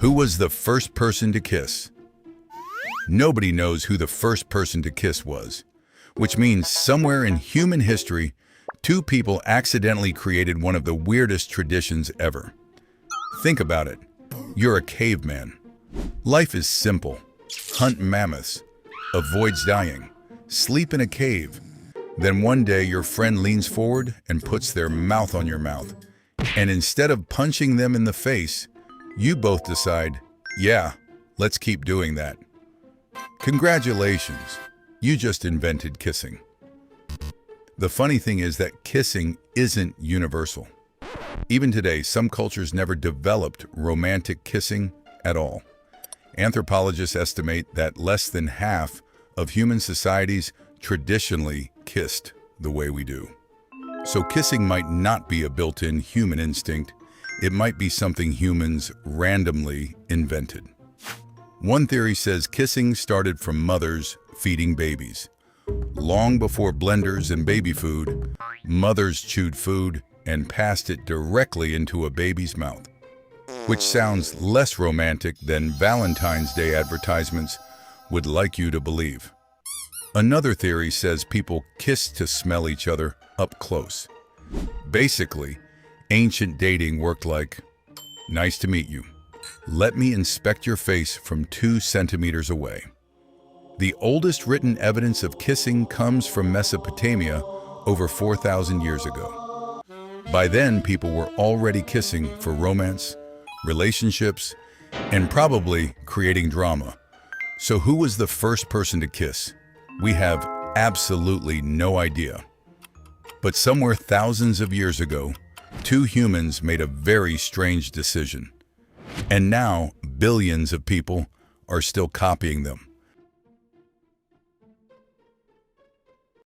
Who was the first person to kiss? Nobody knows who the first person to kiss was, which means somewhere in human history, two people accidentally created one of the weirdest traditions ever. Think about it. You're a caveman. Life is simple. Hunt mammoths, avoids dying, sleep in a cave. Then one day your friend leans forward and puts their mouth on your mouth. And instead of punching them in the face, you both decide, yeah, let's keep doing that. Congratulations, you just invented kissing. The funny thing is that kissing isn't universal. Even today, some cultures never developed romantic kissing at all. Anthropologists estimate that less than half of human societies traditionally kissed the way we do. So kissing might not be a built-in human instinct. It might be something humans randomly invented. One theory says kissing started from mothers feeding babies. Long before blenders and baby food, mothers chewed food and passed it directly into a baby's mouth, which sounds less romantic than Valentine's Day advertisements would like you to believe. Another theory says people kissed to smell each other up close. Basically, ancient dating worked like, nice to meet you. Let me inspect your face from 2 centimeters away. The oldest written evidence of kissing comes from Mesopotamia over 4,000 years ago. By then, people were already kissing for romance, relationships, and probably creating drama. So who was the first person to kiss? We have absolutely no idea. But somewhere thousands of years ago, 2 humans made a very strange decision. And now, billions of people are still copying them.